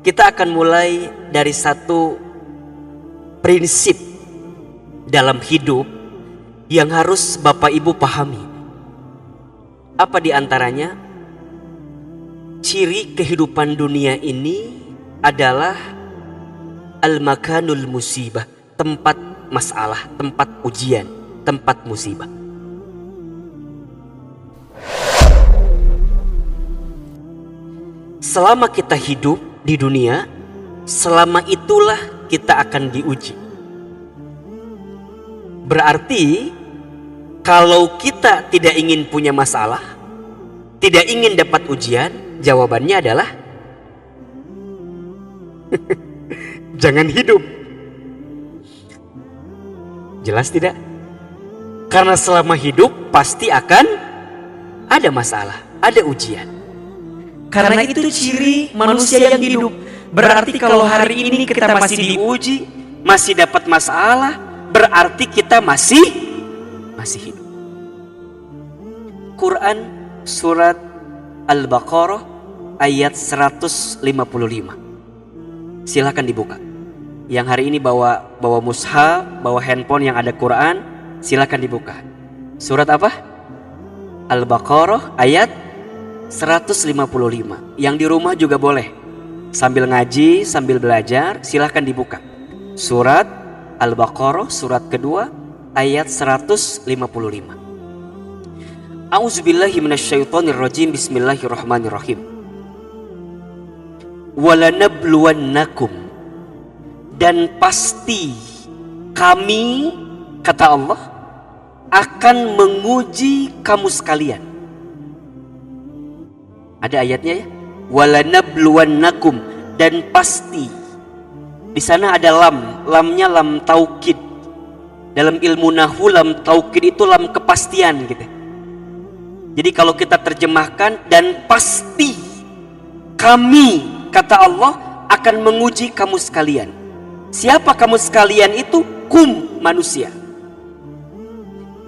kita akan mulai dari satu prinsip dalam hidup yang harus Bapak Ibu pahami. Apa di antaranya? Ciri kehidupan dunia ini adalah al-makanul musibah, tempat masalah, tempat ujian, tempat musibah. Selama kita hidup di dunia, selama itulah kita akan diuji. Berarti kalau kita tidak ingin punya masalah, tidak ingin dapat ujian, jawabannya adalah jangan hidup. Jelas tidak? Karena selama hidup pasti akan ada masalah, ada ujian. Karena itu ciri manusia yang hidup. Berarti kalau hari ini kita masih diuji, masih dapat masalah, berarti kita masih hidup. Quran surat Al-Baqarah ayat 155. Silahkan dibuka. Yang hari ini bawa mushaf, bawa handphone yang ada Quran, silahkan dibuka. Surat apa? Al-Baqarah ayat 155. Yang di rumah juga boleh. Sambil ngaji, sambil belajar, silahkan dibuka. Surat Al-Baqarah, surat kedua, ayat 155. A'udzubillahi minasyaitonirrajim. Bismillahirrahmanirrahim. Walanabluwannakum, dan pasti kami, kata Allah, akan menguji kamu sekalian. Ada ayatnya ya? Walanabluwannakum, dan pasti. Di sana ada lam, lamnya lam taukid. Dalam ilmu nahwu lam taukid itu lam kepastian gitu. Jadi kalau kita terjemahkan, dan pasti kami, kata Allah, akan menguji kamu sekalian. Siapa kamu sekalian itu? Kum, manusia.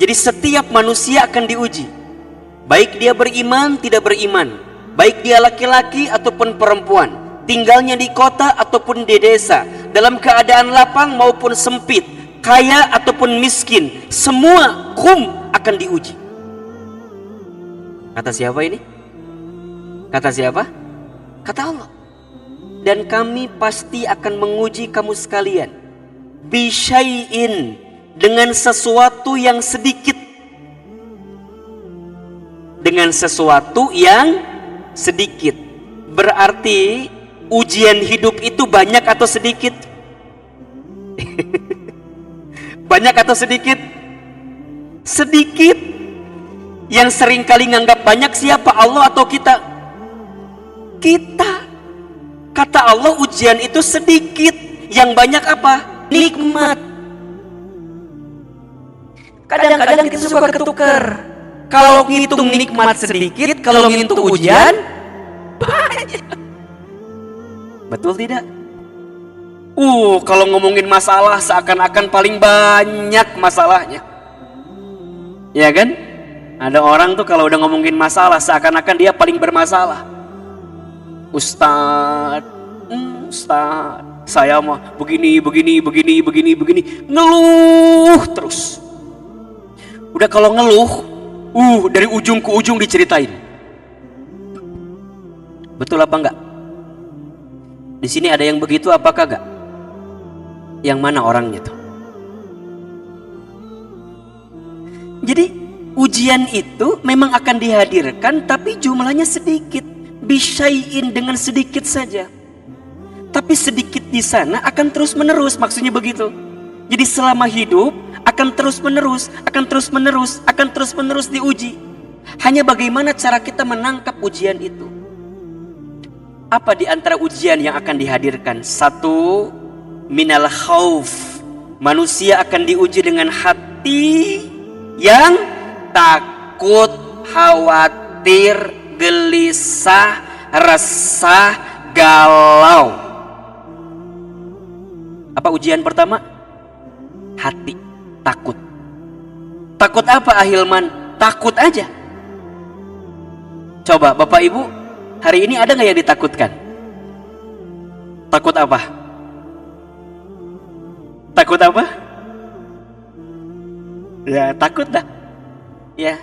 Jadi setiap manusia akan diuji. Baik dia beriman, tidak beriman. Baik dia laki-laki ataupun perempuan, tinggalnya di kota ataupun di desa, dalam keadaan lapang maupun sempit, kaya ataupun miskin, semua kum akan diuji. Kata siapa ini? Kata siapa? Kata Allah. Dan kami pasti akan menguji kamu sekalian bisyai'in, dengan sesuatu yang sedikit. Dengan sesuatu yang sedikit. Berarti ujian hidup itu banyak atau sedikit? Banyak atau sedikit? Sedikit. Yang sering kali nganggap banyak siapa? Allah atau kita? Kita. Kata Allah, ujian itu sedikit. Yang banyak apa? Nikmat. Kadang-kadang kita suka ketukar. Kalau ngitung nikmat sedikit, kalau ngitung ujian banyak. Betul tidak? Kalau ngomongin masalah seakan-akan paling banyak masalahnya. Ya kan? Ada orang tuh kalau udah ngomongin masalah seakan-akan dia paling bermasalah. Ustadz, saya mah begini, ngeluh terus. Udah kalau ngeluh, dari ujung ke ujung diceritain. Betul apa enggak? Di sini ada yang begitu apakah enggak? Yang mana orangnya tuh? Jadi ujian itu memang akan dihadirkan, tapi jumlahnya sedikit. Bisyai'in, dengan sedikit saja. Tapi sedikit di sana akan terus menerus, maksudnya begitu. Jadi selama hidup akan terus menerus diuji. Hanya bagaimana cara kita menangkap ujian itu. Apa di antara ujian yang akan dihadirkan? Satu, minal khauf. Manusia akan diuji dengan hati yang takut, khawatir, gelisah, resah, galau. Apa ujian pertama? Hati, takut. Takut apa Ahilman? Takut aja. Coba Bapak Ibu, hari ini ada gak yang ditakutkan? Takut apa? Takut apa? Ya takut dah. Ya,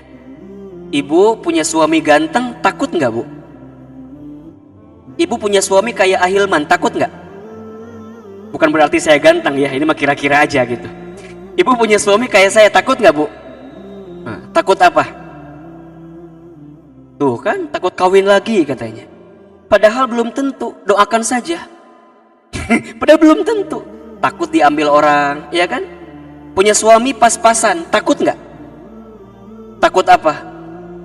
ibu punya suami ganteng, takut nggak bu? Ibu punya suami kayak Ahilman, takut nggak? Bukan berarti saya ganteng ya, ini mah kira-kira aja gitu. Ibu punya suami kayak saya, takut nggak bu? Nah, takut apa? Tuh kan, takut kawin lagi katanya. Padahal belum tentu, doakan saja. Padahal belum tentu. Takut diambil orang, ya kan? Punya suami pas-pasan, takut nggak? Takut apa?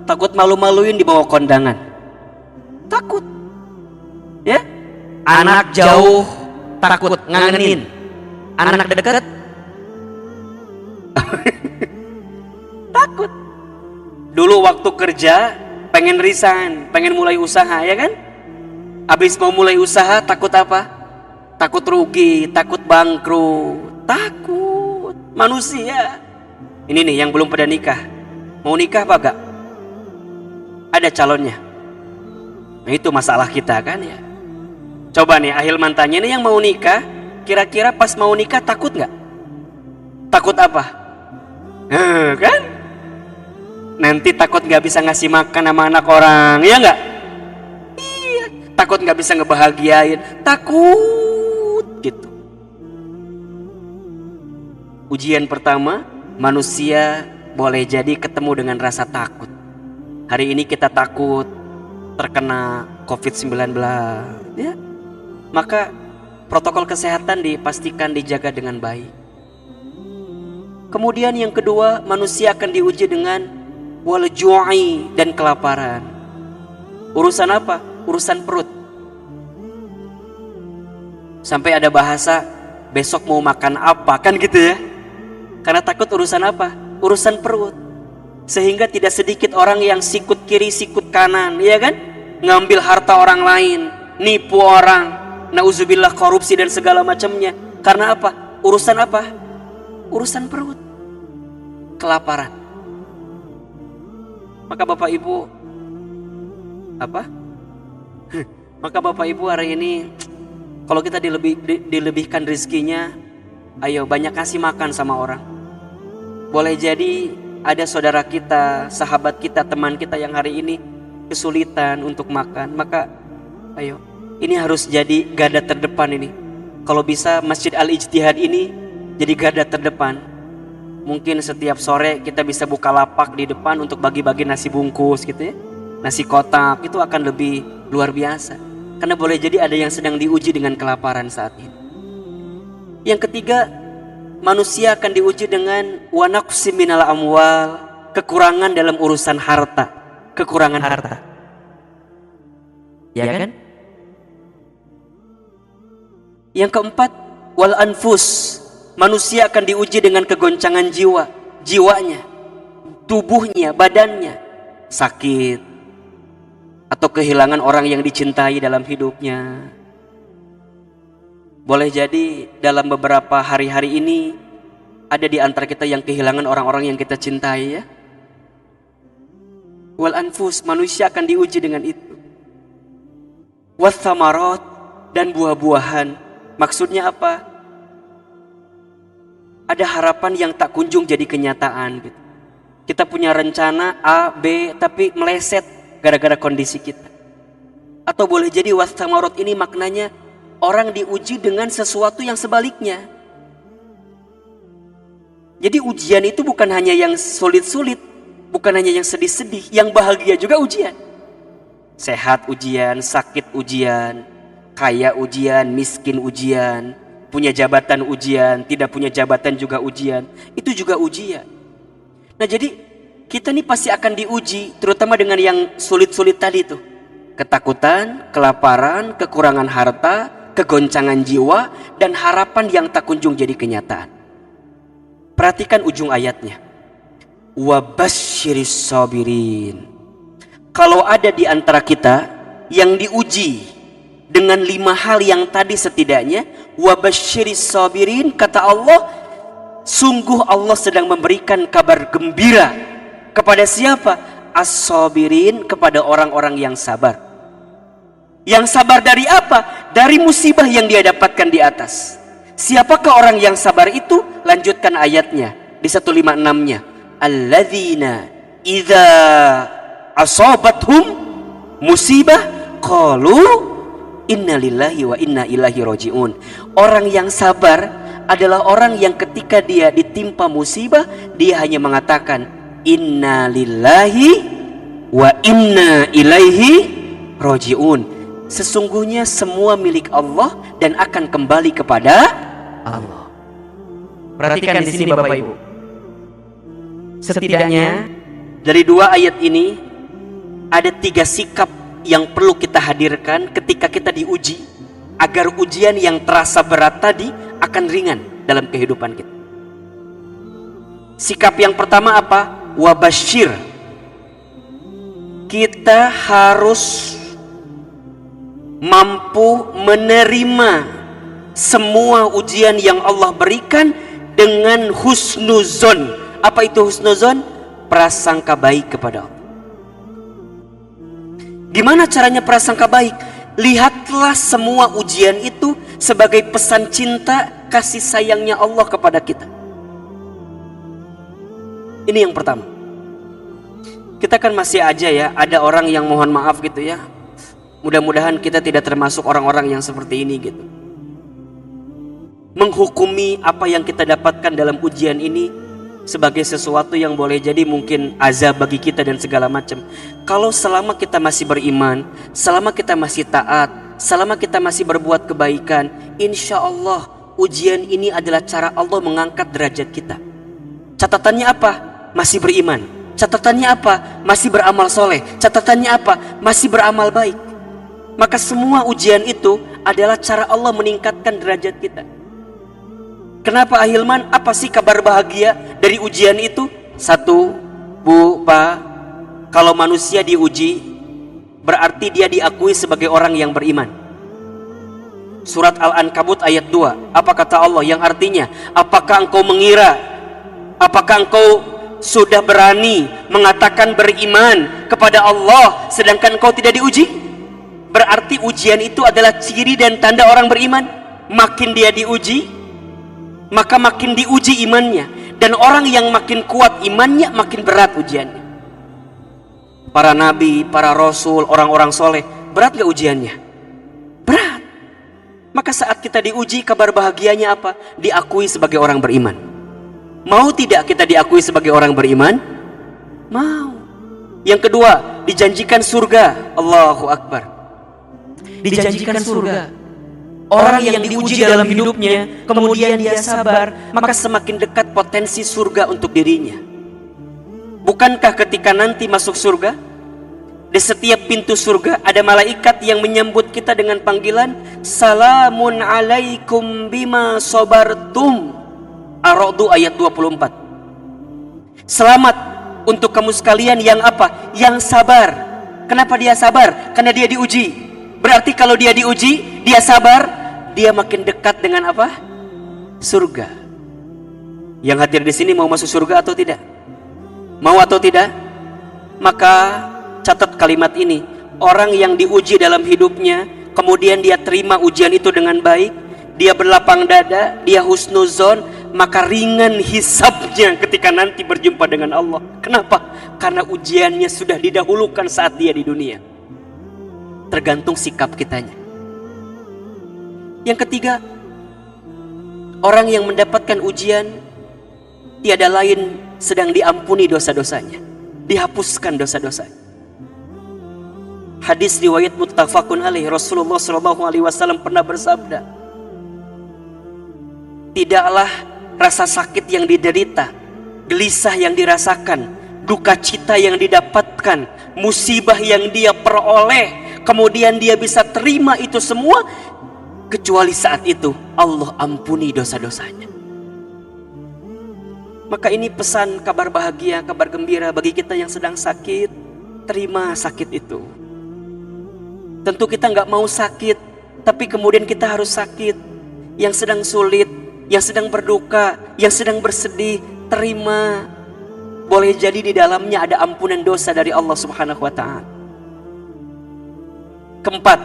Takut malu-maluin di bawah kondangan. Takut. Ya? Anak jauh takut ngangenin, anak dekat takut. Dulu waktu kerja pengen resign, pengen mulai usaha, ya kan? Habis mau mulai usaha takut apa? Takut rugi, takut bangkrut, takut. Manusia. Ini nih yang belum pada nikah. Mau nikah apa gak? Ada calonnya. Nah itu masalah kita kan ya. Coba nih Ahilman tanya nih yang mau nikah, kira-kira pas mau nikah takut gak? Takut apa? Kan? Nanti takut gak bisa ngasih makan sama anak orang, iya gak? Iya. Takut gak bisa ngebahagiain, takut gitu. Ujian pertama, manusia boleh jadi ketemu dengan rasa takut. Hari ini kita takut terkena COVID-19, ya. Maka protokol kesehatan dipastikan dijaga dengan baik. Kemudian yang kedua, manusia akan diuji dengan wal ju'i dan kelaparan. Urusan apa? Urusan perut. Sampai ada bahasa besok mau makan apa, kan gitu ya. Karena takut urusan apa? Urusan perut. Sehingga tidak sedikit orang yang sikut kiri sikut kanan, ya kan? Ngambil harta orang lain, nipu orang, nauzubillah korupsi dan segala macamnya. Karena apa? Urusan apa? Urusan perut. Kelaparan. Maka Bapak Ibu apa? Maka Bapak Ibu hari ini kalau kita dilebihkan rezekinya, ayo banyak kasih makan sama orang. Boleh jadi ada saudara kita, sahabat kita, teman kita yang hari ini kesulitan untuk makan, maka ayo, ini harus jadi garda terdepan ini. Kalau bisa Masjid Al-Ijtihad ini jadi garda terdepan. Mungkin setiap sore kita bisa buka lapak di depan untuk bagi-bagi nasi bungkus gitu ya. Nasi kotak itu akan lebih luar biasa. Karena boleh jadi ada yang sedang diuji dengan kelaparan saat ini. Yang ketiga, manusia akan diuji dengan wa naqsim minal amwal, kekurangan dalam urusan harta, kekurangan harta. Ya kan? Yang keempat, wal anfus, manusia akan diuji dengan kegoncangan jiwa, jiwanya, tubuhnya, badannya, sakit atau kehilangan orang yang dicintai dalam hidupnya. Boleh jadi dalam beberapa hari-hari ini ada di antara kita yang kehilangan orang-orang yang kita cintai ya. Wal anfus, manusia akan diuji dengan itu. Was samarat, dan buah-buahan. Maksudnya apa? Ada harapan yang tak kunjung jadi kenyataan gitu. Kita punya rencana A, B, tapi meleset gara-gara kondisi kita. Atau boleh jadi was samarat ini maknanya orang diuji dengan sesuatu yang sebaliknya. Jadi ujian itu bukan hanya yang sulit-sulit, bukan hanya yang sedih-sedih, yang bahagia juga ujian. Sehat ujian, sakit ujian, kaya ujian, miskin ujian, punya jabatan ujian, tidak punya jabatan juga ujian. Itu juga ujian. Nah jadi kita nih pasti akan diuji, terutama dengan yang sulit-sulit tadi tuh. Ketakutan, kelaparan, kekurangan harta, kegoncangan jiwa, dan harapan yang tak kunjung jadi kenyataan. Perhatikan ujung ayatnya. Wabasyiris sabirin. Kalau ada di antara kita yang diuji dengan 5 hal yang tadi setidaknya, wabasyiris sabirin, kata Allah, sungguh Allah sedang memberikan kabar gembira kepada siapa? As-sabirin, kepada orang-orang yang sabar. Yang sabar dari apa? Dari musibah yang dia dapatkan di atas. Siapakah orang yang sabar itu? Lanjutkan ayatnya di 156-nya. Alladzina idza asabathum musibah qalu innalillahi wa inna ilaihi rajiun. Orang yang sabar adalah orang yang ketika dia ditimpa musibah, dia hanya mengatakan innalillahi wa inna ilaihi rajiun. Sesungguhnya semua milik Allah dan akan kembali kepada Allah. Perhatikan di sini Bapak Ibu. Setidaknya dari dua ayat ini ada 3 sikap yang perlu kita hadirkan ketika kita diuji, agar ujian yang terasa berat tadi akan ringan dalam kehidupan kita. Sikap yang pertama apa? Wabasyir. Kita harus mampu menerima semua ujian yang Allah berikan dengan husnuzon. Apa itu husnuzon? Prasangka baik kepada Allah. Gimana caranya prasangka baik? Lihatlah semua ujian itu sebagai pesan cinta, kasih sayangnya Allah kepada kita. Ini yang pertama. Kita kan masih aja ya, ada orang yang mohon maaf gitu ya. Mudah-mudahan kita tidak termasuk orang-orang yang seperti ini gitu. Menghukumi apa yang kita dapatkan dalam ujian ini sebagai sesuatu yang boleh jadi mungkin azab bagi kita dan segala macam. Kalau selama kita masih beriman, selama kita masih taat, selama kita masih berbuat kebaikan, insya Allah ujian ini adalah cara Allah mengangkat derajat kita. Catatannya apa? Masih beriman. Catatannya apa? Masih beramal soleh. Catatannya apa? Masih beramal baik. Maka semua ujian itu adalah cara Allah meningkatkan derajat kita. Kenapa Ahilman? Apa sih kabar bahagia dari ujian itu? 1, Bu, Pak, kalau manusia diuji, berarti dia diakui sebagai orang yang beriman. Surat Al-Ankabut ayat 2. Apa kata Allah? Yang artinya, apakah engkau mengira? Apakah engkau sudah berani mengatakan beriman kepada Allah sedangkan engkau tidak diuji? Berarti ujian itu adalah ciri dan tanda orang beriman. Makin dia diuji, maka makin diuji imannya. Dan orang yang makin kuat imannya, makin berat ujiannya. Para nabi, para rasul, orang-orang soleh, berat gak ujiannya? Berat. Maka saat kita diuji, kabar bahagianya apa? Diakui sebagai orang beriman. Mau tidak kita diakui sebagai orang beriman? Mau. Yang kedua, dijanjikan surga. Allahu Akbar. dijanjikan surga. Orang yang diuji dalam hidupnya, kemudian dia sabar, maka semakin dekat potensi surga untuk dirinya. Bukankah ketika nanti masuk surga, di setiap pintu surga ada malaikat yang menyambut kita dengan panggilan Salamun alaikum bima sabartum. Ar-Ra'd ayat 24. Selamat untuk kamu sekalian yang apa? Yang sabar. Kenapa dia sabar? Karena dia diuji. Berarti kalau dia diuji, dia sabar, dia makin dekat dengan apa? Surga. Yang hadir di sini mau masuk surga atau tidak? Mau atau tidak? Maka catat kalimat ini. Orang yang diuji dalam hidupnya, kemudian dia terima ujian itu dengan baik, dia berlapang dada, dia husnuzon, maka ringan hisabnya ketika nanti berjumpa dengan Allah. Kenapa? Karena ujiannya sudah didahulukan saat dia di dunia. Tergantung sikap kitanya. Yang ketiga, orang yang mendapatkan ujian tiada lain sedang diampuni dosa-dosanya, dihapuskan dosa-dosanya. Hadis riwayat muttafaqun alaih, Rasulullah SAW pernah bersabda, tidaklah rasa sakit yang diderita, gelisah yang dirasakan, duka cita yang didapatkan, musibah yang dia peroleh, kemudian dia bisa terima itu semua, kecuali saat itu Allah ampuni dosa-dosanya. Maka ini pesan kabar bahagia, kabar gembira bagi kita yang sedang sakit. Terima sakit itu. Tentu kita nggak mau sakit, tapi kemudian kita harus sakit. Yang sedang sulit, yang sedang berduka, yang sedang bersedih, terima. Boleh jadi di dalamnya ada ampunan dosa dari Allah Subhanahu wa ta'ala. Keempat,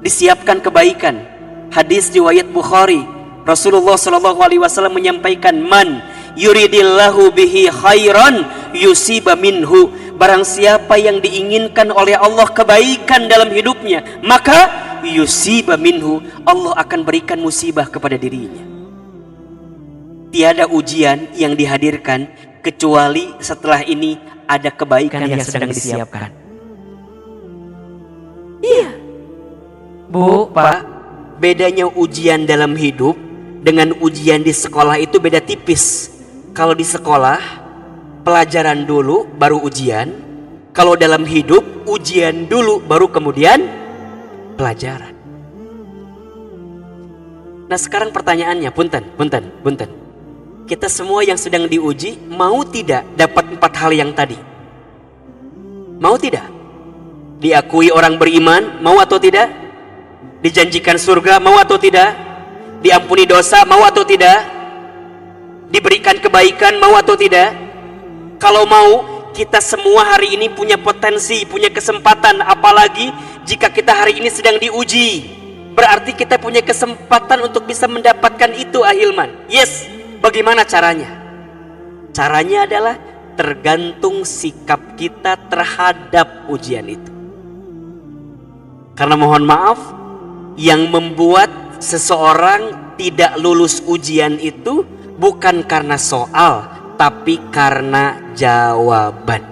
disiapkan kebaikan. Hadis riwayat Bukhari, Rasulullah Shallallahu Alaihi Wasallam menyampaikan, man yuridillahu bihi khairan yusiba minhu. Barang siapa yang diinginkan oleh Allah kebaikan dalam hidupnya, maka yusiba minhu, Allah akan berikan musibah kepada dirinya. Tiada ujian yang dihadirkan kecuali setelah ini ada kebaikan yang sedang disiapkan. Iya, Bu, Pak, bedanya ujian dalam hidup dengan ujian di sekolah itu beda tipis. Kalau di sekolah pelajaran dulu baru ujian, kalau dalam hidup ujian dulu baru kemudian pelajaran. Nah sekarang pertanyaannya, punten. Kita semua yang sedang diuji mau tidak dapat 4 hal yang tadi? Mau tidak? Diakui orang beriman, mau atau tidak? Dijanjikan surga, mau atau tidak? Diampuni dosa, mau atau tidak? Diberikan kebaikan, mau atau tidak? Kalau mau, kita semua hari ini punya potensi, punya kesempatan. Apalagi jika kita hari ini sedang diuji, berarti kita punya kesempatan untuk bisa mendapatkan itu, Ahilman. Yes, bagaimana caranya? Caranya adalah tergantung sikap kita terhadap ujian itu. Karena mohon maaf, yang membuat seseorang tidak lulus ujian itu bukan karena soal, tapi karena jawaban.